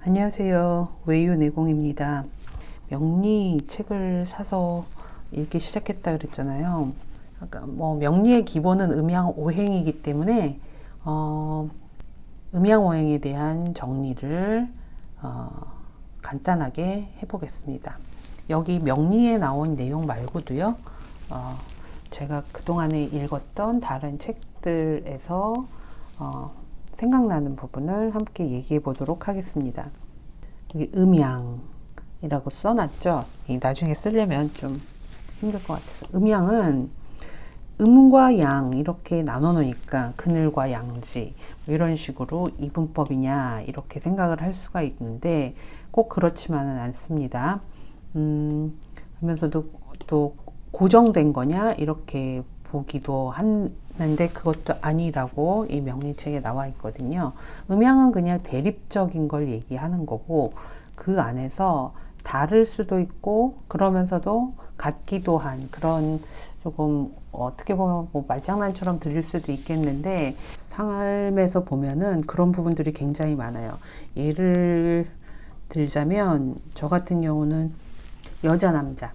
안녕하세요. 외유내공입니다. 명리 책을 사서 읽기 시작했다 그랬잖아요. 아까 명리의 기본은 음양오행이기 때문에 음양오행에 대한 정리를 간단하게 해보겠습니다. 여기 명리에 나온 내용 말고도요. 제가 그동안에 읽었던 다른 책들에서 생각나는 부분을 함께 얘기해 보도록 하겠습니다. 여기 음양이라고 써놨죠. 나중에 쓰려면 좀 힘들 것 같아서. 음양은 음과 양 이렇게 나눠 놓으니까 그늘과 양지 이런 식으로 이분법이냐 이렇게 생각을 할 수가 있는데 꼭 그렇지만은 않습니다. 하면서도 또 고정된 거냐 이렇게 보기도 하는데 그것도 아니라고 이 명리책에 나와 있거든요. 음양은 그냥 대립적인 걸 얘기하는 거고 그 안에서 다를 수도 있고 그러면서도 같기도 한 그런 조금 어떻게 보면 말장난처럼 들릴 수도 있겠는데 삶에서 보면은 그런 부분들이 굉장히 많아요. 예를 들자면 저 같은 경우는 여자 남자.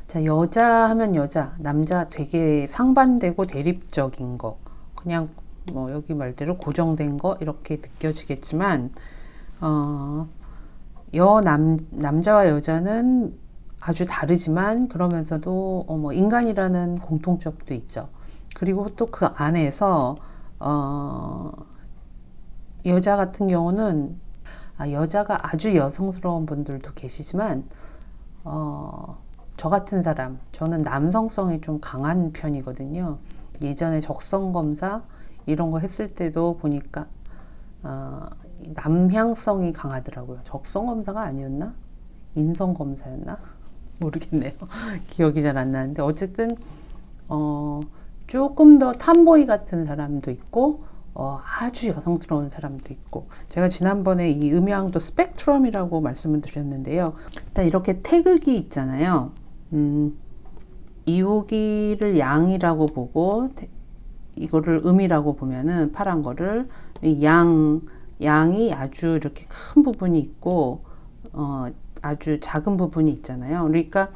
자, 여자 하면 여자, 남자 되게 상반되고 대립적인 거. 그냥 여기 말대로 고정된 거 이렇게 느껴지겠지만 남자와 여자는 아주 다르지만 그러면서도 인간이라는 공통점도 있죠. 그리고 또 그 안에서 여자 같은 경우는 여자가 아주 여성스러운 분들도 계시지만 저 같은 사람, 저는 남성성이 좀 강한 편이거든요. 예전에 적성검사 이런 거 했을 때도 보니까 남향성이 강하더라고요. 적성검사가 아니었나? 인성검사였나? 모르겠네요. 기억이 잘 안 나는데 어쨌든 조금 더 탐보이 같은 사람도 있고 아주 여성스러운 사람도 있고 제가 지난번에 이 음양도 스펙트럼이라고 말씀을 드렸는데요. 일단 이렇게 태극이 있잖아요. 이호기를 양이라고 보고 이거를 음이라고 보면은 파란 거를 양이 아주 이렇게 큰 부분이 있고 아주 작은 부분이 있잖아요. 그러니까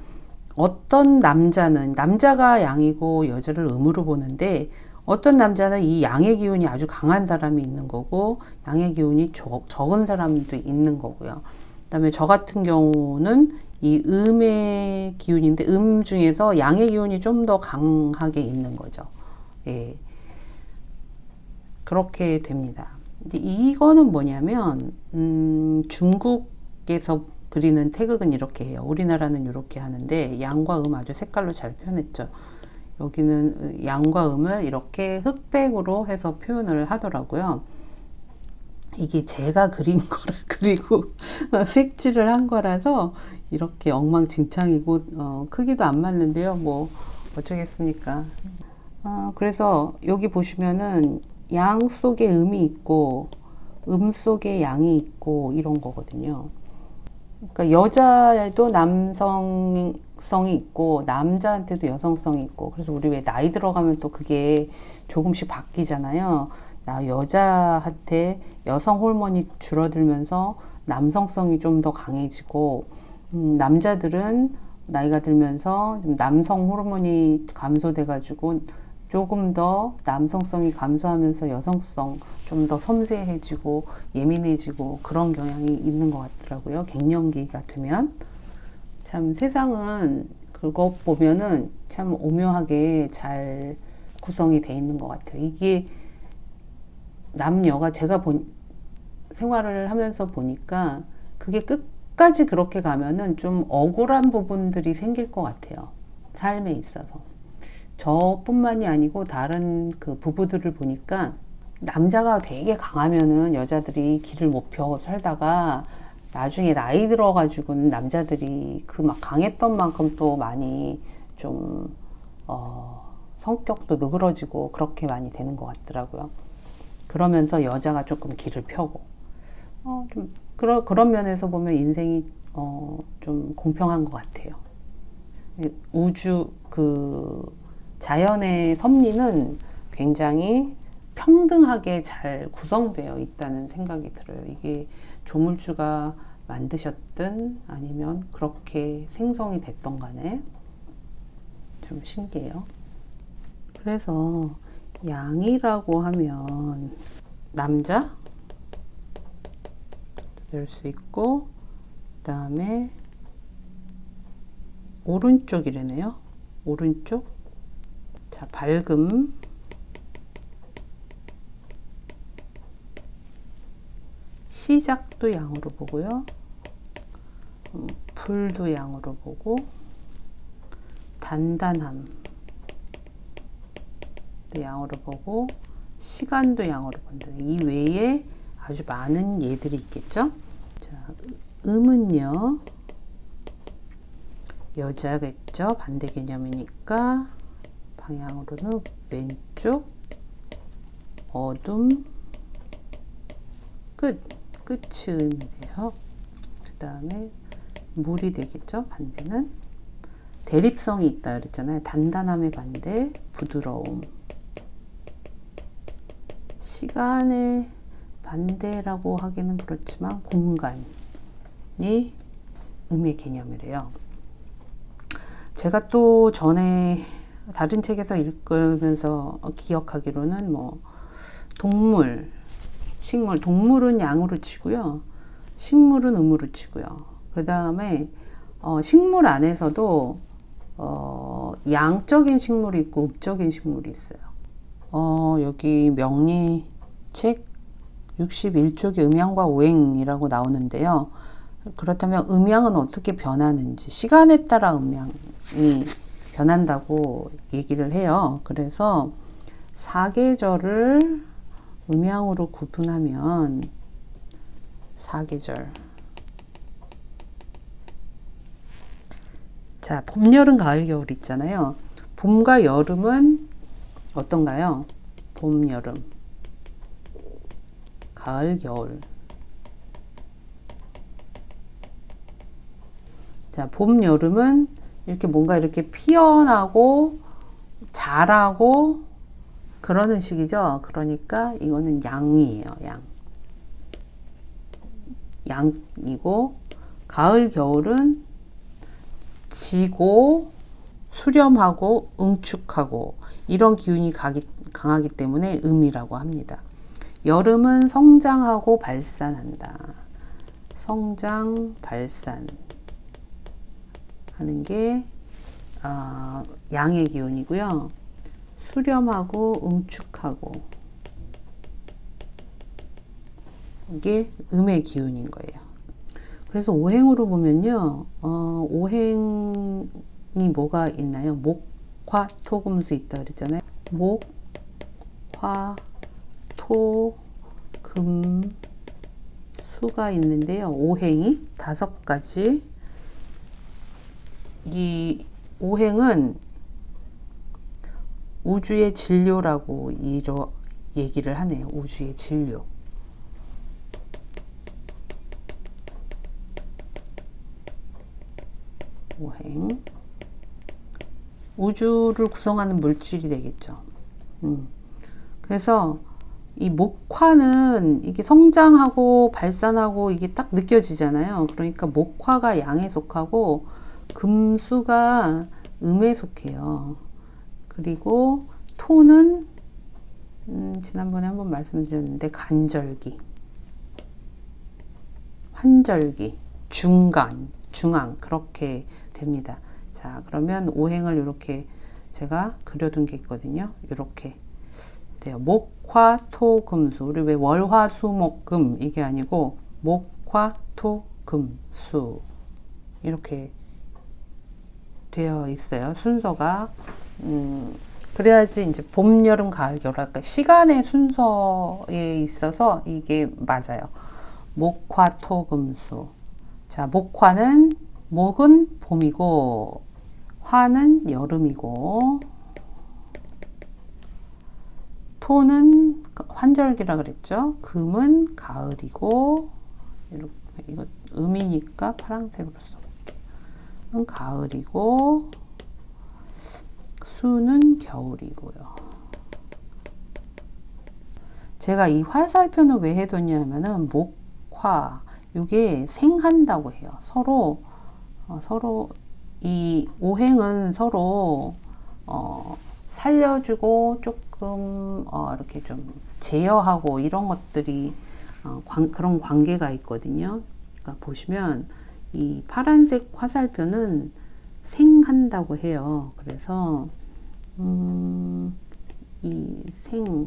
어떤 남자가 양이고 여자를 음으로 보는데 어떤 남자는 이 양의 기운이 아주 강한 사람이 있는 거고 양의 기운이 적은 사람도 있는 거고요. 그다음에 저 같은 경우는 이 음의 기운인데 음 중에서 양의 기운이 좀 더 강하게 있는 거죠. 예. 그렇게 됩니다. 이제 이거는 뭐냐면 중국에서 그리는 태극은 이렇게 해요. 우리나라는 이렇게 하는데 양과 음 아주 색깔로 잘 표현했죠. 여기는 양과 음을 이렇게 흑백으로 해서 표현을 하더라고요. 이게 제가 그린 거라 그리고 색칠을 한 거라서 이렇게 엉망진창이고 크기도 안 맞는데요. 뭐 어쩌겠습니까. 그래서 여기 보시면은 양 속에 음이 있고 음 속에 양이 있고 이런 거거든요. 그러니까 여자에도 남성성이 있고 남자한테도 여성성이 있고 그래서 우리 왜 나이 들어가면 또 그게 조금씩 바뀌잖아요. 여자한테 여성 호르몬이 줄어들면서 남성성이 좀 더 강해지고 남자들은 나이가 들면서 좀 남성 호르몬이 감소돼가지고 조금 더 남성성이 감소하면서 여성성 좀 더 섬세해지고 예민해지고 그런 경향이 있는 것 같더라고요. 갱년기가 되면. 참 세상은 그것 보면은 참 오묘하게 잘 구성이 돼 있는 것 같아요. 이게 남녀가 제가 생활을 하면서 보니까 그게 끝까지 그렇게 가면은 좀 억울한 부분들이 생길 것 같아요. 삶에 있어서. 저뿐만이 아니고 다른 그 부부들을 보니까 남자가 되게 강하면은 여자들이 길을 못 펴 살다가 나중에 나이 들어가지고는 남자들이 그 막 강했던 만큼 또 많이 좀 성격도 느그러지고 그렇게 많이 되는 것 같더라고요. 그러면서 여자가 조금 길을 펴고 좀 그런 면에서 보면 인생이 좀 공평한 것 같아요. 우주 자연의 섭리는 굉장히 평등하게 잘 구성되어 있다는 생각이 들어요. 이게 조물주가 만드셨든 아니면 그렇게 생성이 됐던 간에 좀 신기해요. 그래서 양이라고 하면 남자 될 수 있고, 그 다음에 오른쪽이래네요. 오른쪽. 자, 밝음. 시작도 양으로 보고요. 불도 양으로 보고, 단단함 도 양으로 보고, 시간도 양으로 본다. 이 외에 아주 많은 예들이 있겠죠. 자, 음은요, 여자겠죠. 반대 개념이니까 방향으로는 왼쪽, 어둠, 끝이 음이에요. 그 다음에 물이 되겠죠. 반대는 대립성이 있다 그랬잖아요. 단단함의 반대 부드러움. 시간의 반대라고 하기는 그렇지만 공간이 음의 개념이래요. 제가 또 전에 다른 책에서 읽으면서 기억하기로는 뭐 동물, 식물, 동물은 양으로 치고요. 식물은 음으로 치고요. 그 다음에 식물 안에서도 양적인 식물이 있고 음적인 식물이 있어요. 여기 명리책 61쪽에 음양과 오행이라고 나오는데요. 그렇다면 음양은 어떻게 변하는지, 시간에 따라 음양이 변한다고 얘기를 해요. 그래서 사계절을 음양으로 구분하면 사계절. 자, 봄, 여름, 가을, 겨울 있잖아요. 봄과 여름은 어떤가요? 봄, 여름, 가을, 겨울. 자, 봄, 여름은 이렇게 뭔가 이렇게 피어나고 자라고 그러는 시기죠. 그러니까 이거는 양이에요. 양이고, 가을, 겨울은 지고 수렴하고 응축하고 이런 기운이 강하기 때문에 음이라고 합니다. 여름은 성장하고 발산한다. 성장, 발산 하는 게 양의 기운이고요. 수렴하고 응축하고 이게 음의 기운인 거예요. 그래서 오행으로 보면요, 오행이 뭐가 있나요? 목, 화, 토, 금수 있다 그랬잖아요. 목, 화, 토, 금, 수가 있는데요. 오행이 5가지. 이 오행은 우주의 진료라고 얘기를 하네요. 우주의 진료. 오행. 우주를 구성하는 물질이 되겠죠. 그래서 이 목화는 이게 성장하고 발산하고 이게 딱 느껴지잖아요. 그러니까 목화가 양에 속하고 금수가 음에 속해요. 그리고 토는 지난번에 한번 말씀드렸는데 간절기, 환절기, 중앙 그렇게 됩니다. 자, 그러면 오행을 이렇게 제가 그려둔 게 있거든요. 이렇게 돼요. 목, 화, 토, 금수. 우리 왜 월, 화, 수, 목, 금 이게 아니고 목, 화, 토, 금, 수 이렇게 되어 있어요. 순서가. 그래야지 이제 봄, 여름, 가을, 겨울 아까 시간의 순서에 있어서 이게 맞아요. 목, 화, 토, 금, 수. 자, 목화는 목은 봄이고 화는 여름이고 토는 환절기라 그랬죠. 금은 가을이고 이거 음이니까 파란색으로 써볼게요. 가을이고 수는 겨울이고요. 제가 이 화살표는 왜 해뒀냐면은 목화 이게 생한다고 해요. 서로 이 오행은 서로 살려주고 조금 이렇게 좀 제어하고 이런 것들이 그런 관계가 있거든요. 그러니까 보시면 이 파란색 화살표는 생한다고 해요. 그래서 이 생가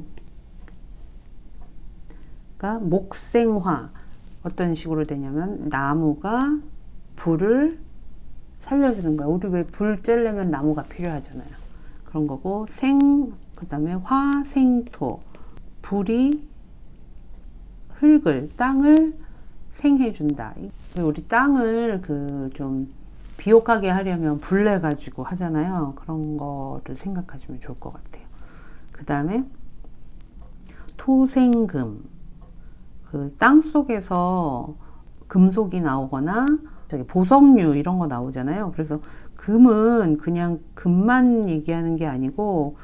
목생화 어떤 식으로 되냐면 나무가 불을 살려주는 거야. 우리 왜 불 쬐려면 나무가 필요하잖아요. 그런 거고 그 다음에 화생토 불이 땅을 생해준다. 우리 땅을 좀 비옥하게 하려면 불 내가지고 하잖아요. 그런 거를 생각하시면 좋을 것 같아요. 그 다음에 토생금 땅 속에서 금속이 나오거나 보석류 이런 거 나오잖아요. 그래서 금은 그냥 금만 얘기하는 게 아니고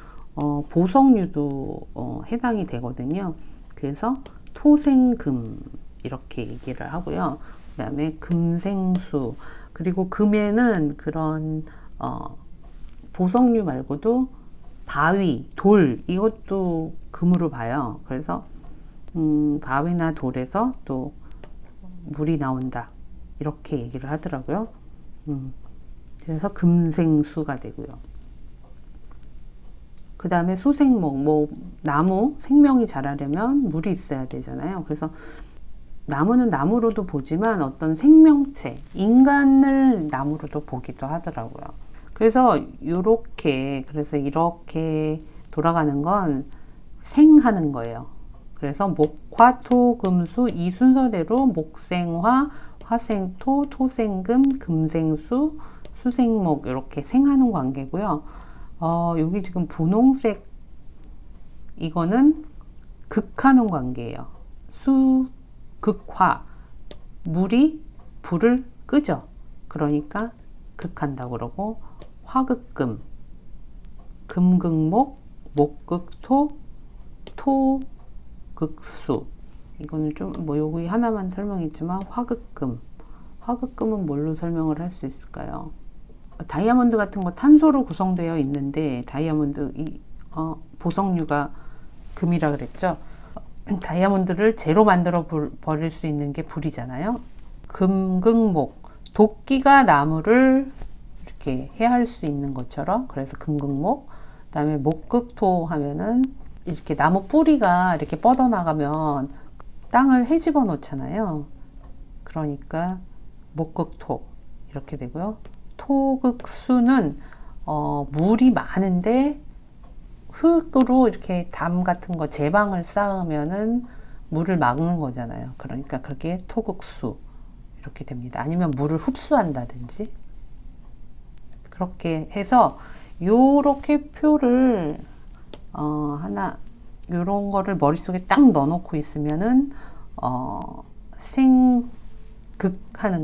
보석류도 해당이 되거든요. 그래서 토생금 이렇게 얘기를 하고요. 그 다음에 금생수 그리고 금에는 그런 보석류 말고도 바위, 돌 이것도 금으로 봐요. 그래서 바위나 돌에서 또 물이 나온다 이렇게 얘기를 하더라고요. 그래서 금생수가 되고요. 그 다음에 수생목, 나무 생명이 자라려면 물이 있어야 되잖아요. 그래서 나무는 나무로도 보지만 어떤 생명체, 인간을 나무로도 보기도 하더라고요. 그래서 이렇게 돌아가는 건 생하는 거예요. 그래서 목화, 토, 금수 이 순서대로 목생화, 화생토, 토생금, 금생수, 수생목 이렇게 생하는 관계고요. 여기 지금 분홍색 이거는 극하는 관계예요. 극화 물이 불을 끄죠. 그러니까 극한다고 그러고 화극금 금극목 목극토 토극수 이거는 좀 여기 하나만 설명했지만 화극금은 뭘로 설명을 할 수 있을까요? 다이아몬드 같은 거 탄소로 구성되어 있는데 다이아몬드 보석류가 금이라 그랬죠. 다이아몬드를 재로 만들어 버릴 수 있는 게 불이잖아요. 금극목 도끼가 나무를 이렇게 해할 수 있는 것처럼 그래서 금극목 그다음에 목극토 하면은 이렇게 나무 뿌리가 이렇게 뻗어나가면 땅을 헤집어 놓잖아요. 그러니까 목극토 이렇게 되고요. 토극수는 물이 많은데 흙으로 이렇게 담 같은 거 제방을 쌓으면은 물을 막는 거잖아요. 그러니까 그렇게 토극수 이렇게 됩니다. 아니면 물을 흡수한다든지 그렇게 해서 요렇게 표를 하나 요런 거를 머릿속에 딱 넣어놓고 있으면은 생극하는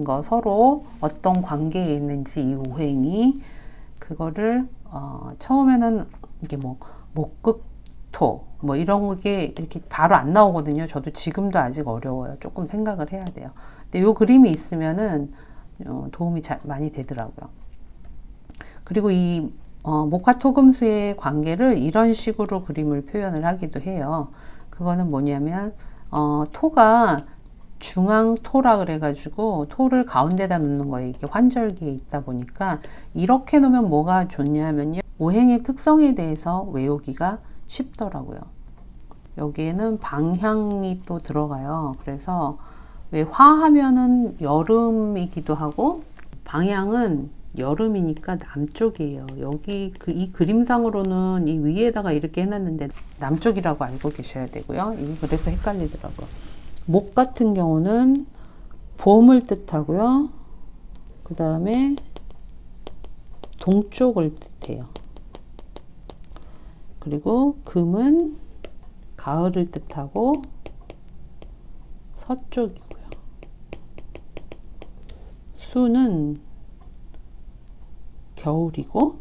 거 서로 어떤 관계에 있는지 이 오행이 그거를 처음에는 이게 목극토 이런 게 이렇게 바로 안 나오거든요. 저도 지금도 아직 어려워요. 조금 생각을 해야 돼요. 근데 요 그림이 있으면은 도움이 많이 되더라고요. 그리고 이 목화토금수의 관계를 이런 식으로 그림을 표현을 하기도 해요. 그거는 뭐냐면 토가 중앙토라 그래가지고 토를 가운데다 놓는 거예요. 이게 환절기에 있다 보니까 이렇게 놓으면 뭐가 좋냐면요. 오행의 특성에 대해서 외우기가 쉽더라고요. 여기에는 방향이 또 들어가요. 그래서 왜 화하면은 여름이기도 하고 방향은 여름이니까 남쪽이에요. 여기 이 그림상으로는 이 위에다가 이렇게 해놨는데 남쪽이라고 알고 계셔야 되고요. 그래서 헷갈리더라고요. 목 같은 경우는 봄을 뜻하고요. 그 다음에 동쪽을 뜻해요. 그리고 금은 가을을 뜻하고 서쪽이고요. 수는 겨울이고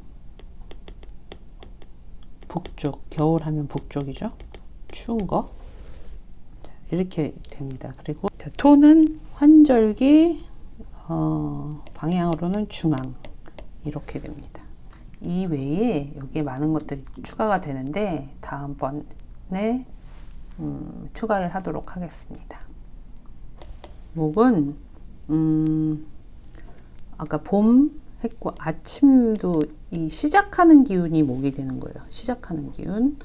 북쪽, 겨울 하면 북쪽이죠. 추운 거. 이렇게 됩니다. 그리고 토는 환절기, 방향으로는 중앙, 이렇게 됩니다. 이 외에 여기에 많은 것들이 추가가 되는데 다음번에 추가를 하도록 하겠습니다. 목은 아까 봄 했고 아침도 이 시작하는 기운이 목이 되는 거예요. 시작하는 기운.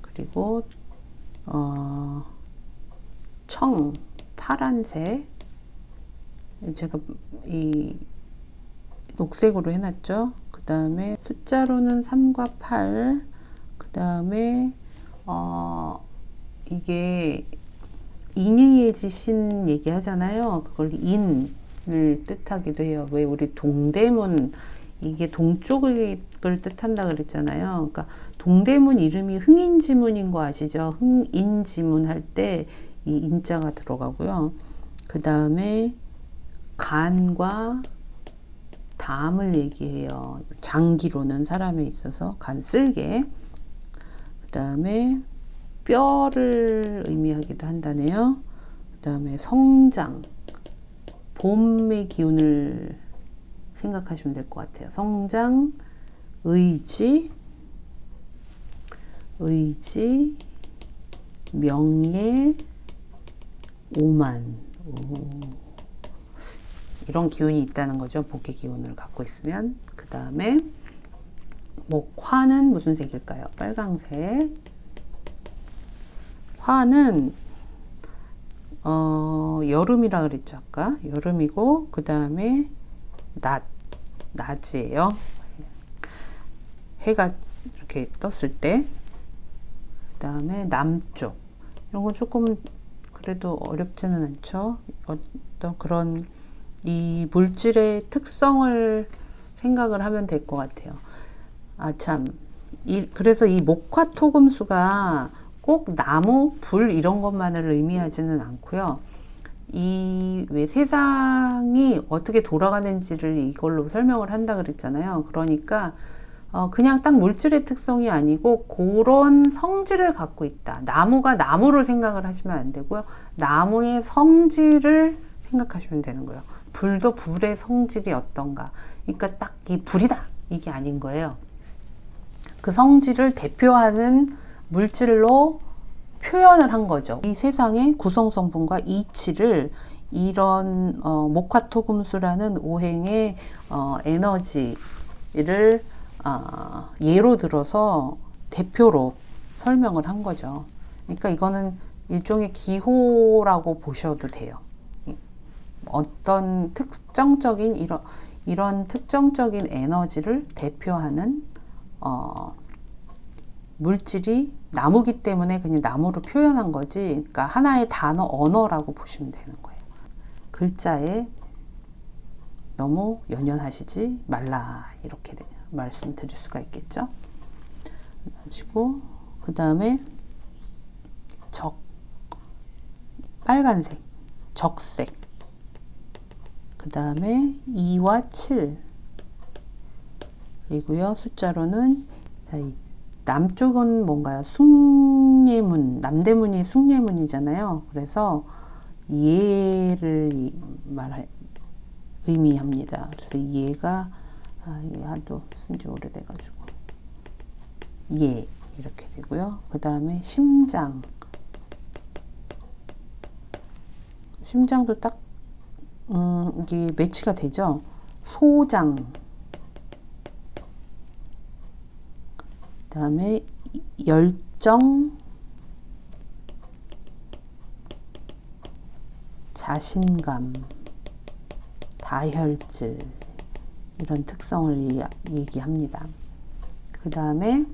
그리고 청 파란색, 제가 이 녹색으로 해놨죠. 그 다음에 숫자로는 3과 8, 그 다음에 이게 인의예지신 얘기 하잖아요. 그걸 인을 뜻하기도 해요. 왜 우리 동대문, 이게 동쪽을 뜻한다 그랬잖아요. 그러니까 동대문 이름이 흥인지문인 거 아시죠? 흥인지문 할 때 이 인자가 들어가고요. 그 다음에 간과 담을 얘기해요. 장기로는 사람에 있어서 간 쓸개. 그 다음에 뼈를 의미하기도 한다네요. 그 다음에 성장, 봄의 기운을 생각하시면 될 것 같아요. 성장, 의지, 명예, 오만. 이런 기운이 있다는 거죠. 복의 기운을 갖고 있으면. 그 다음에 목화는 무슨 색일까요? 빨강색. 화는 여름이라 그랬죠. 아까 여름이고, 그 다음에 낮이에요. 해가 이렇게 떴을 때. 그 다음에 남쪽. 이런 건 조금 그래도 어렵지는 않죠. 어떤 그런 이 물질의 특성을 생각을 하면 될 것 같아요. 그래서 이 목화토금수가 꼭 나무, 불 이런 것만을 의미하지는 않고요. 이 왜 세상이 어떻게 돌아가는지를 이걸로 설명을 한다 그랬잖아요. 그러니까 그냥 딱 물질의 특성이 아니고 그런 성질을 갖고 있다. 나무가 나무를 생각을 하시면 안 되고요. 나무의 성질을 생각하시면 되는 거예요. 불도 불의 성질이 어떤가. 그러니까 딱 이 불이다. 이게 아닌 거예요. 그 성질을 대표하는 물질로 표현을 한 거죠. 이 세상의 구성성분과 이치를 이런 목화토금수라는 오행의 에너지를 예로 들어서 대표로 설명을 한 거죠. 그러니까 이거는 일종의 기호라고 보셔도 돼요. 어떤 특정적인 이런 특정적인 에너지를 대표하는 물질이 나무기 때문에 그냥 나무로 표현한 거지. 그러니까 하나의 단어, 언어라고 보시면 되는 거예요. 글자에 너무 연연하시지 말라, 이렇게 말씀드릴 수가 있겠죠. 가지고 그 다음에 빨간색, 적색. 그 다음에 2와 7. 그리고요, 숫자로는, 자, 남쪽은 뭔가요? 숭례문, 남대문이 숭례문이잖아요. 그래서 예를 의미합니다. 그래서 예가, 하도 쓴지 오래돼가지고. 예, 이렇게 되고요. 그 다음에 심장. 심장도 딱, 이게 매치가 되죠. 소장. 그 다음에 열정, 자신감, 다혈질, 이런 특성을 얘기합니다. 그 다음에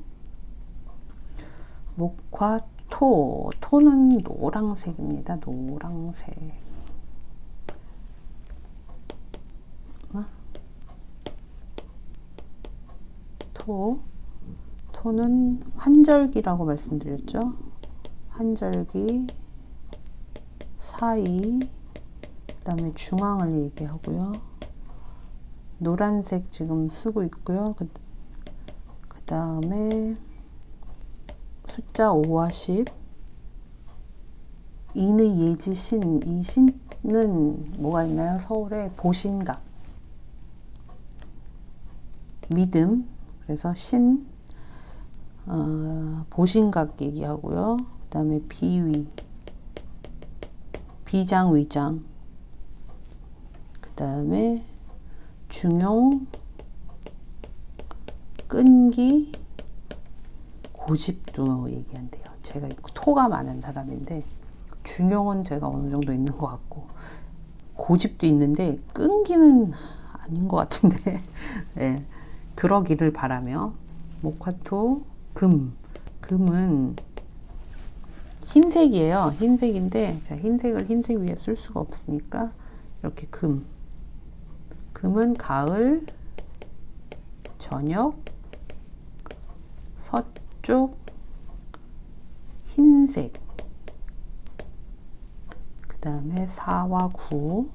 목화토, 토는 노랑색입니다. 노랑색. 토는 환절기라고 말씀드렸죠. 환절기, 사이, 그 다음에 중앙을 얘기하고요. 노란색 지금 쓰고 있고요. 그 다음에 숫자 5와 10, 이는 예지 신. 이 신은 뭐가 있나요? 서울에 보신각. 믿음. 그래서 신. 보신각 얘기하고요. 그 다음에 비위. 비장, 위장. 그 다음에 중용. 끈기. 고집도 얘기한대요. 제가 토가 많은 사람인데 중용은 제가 어느 정도 있는 것 같고 고집도 있는데 끈기는 아닌 것 같은데 네, 그러기를 바라며 목화토 금. 금은 흰색이에요. 흰색인데 자, 흰색을 흰색 위에 쓸 수가 없으니까 이렇게 금. 금은 가을, 저녁, 서쪽, 흰색. 그 다음에 사와 구.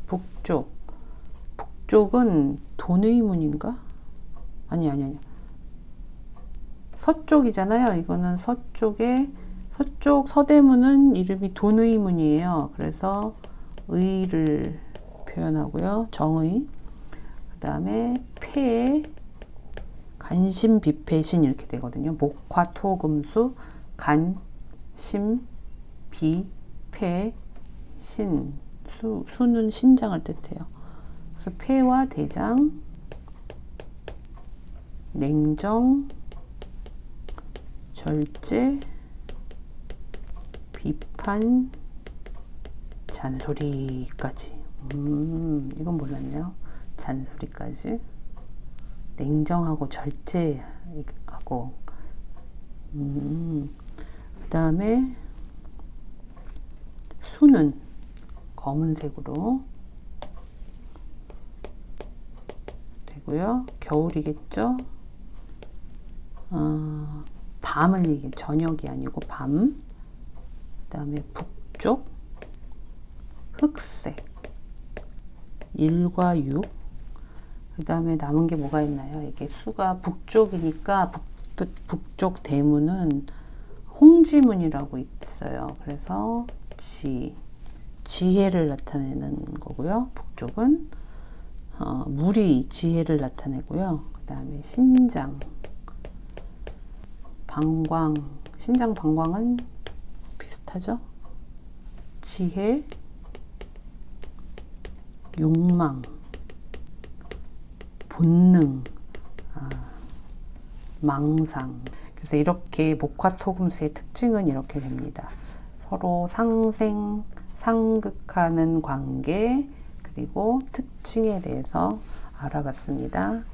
북쪽. 북쪽은 돈의문인가? 아니. 서쪽이잖아요. 이거는 서쪽에, 서쪽 서대문은 이름이 돈의문이에요. 그래서 의를 표현하고요. 정의. 그 다음에 폐, 간심, 비패신 이렇게 되거든요. 목화, 토, 금수, 간, 심, 비, 패, 신. 수는 신장을 뜻해요. 그래서 폐와 대장, 냉정, 절제, 비판, 잔소리까지. 이건 몰랐네요. 잔소리까지. 냉정하고 절제하고. 그 다음에 수는 검은색으로 되고요. 겨울이겠죠. 밤을 얘기해. 저녁이 아니고 밤. 그 다음에 북쪽 흑색 1과 6. 그 다음에 남은 게 뭐가 있나요? 이게 수가 북쪽이니까 북쪽 대문은 홍지문이라고 있어요. 그래서 지혜를 나타내는 거고요. 북쪽은 물이 지혜를 나타내고요. 그 다음에 신장, 방광, 신장 방광은 비슷하죠? 지혜, 욕망, 본능, 망상. 그래서 이렇게 목화토금수의 특징은 이렇게 됩니다. 서로 상생, 상극하는 관계, 그리고 특징에 대해서 알아봤습니다.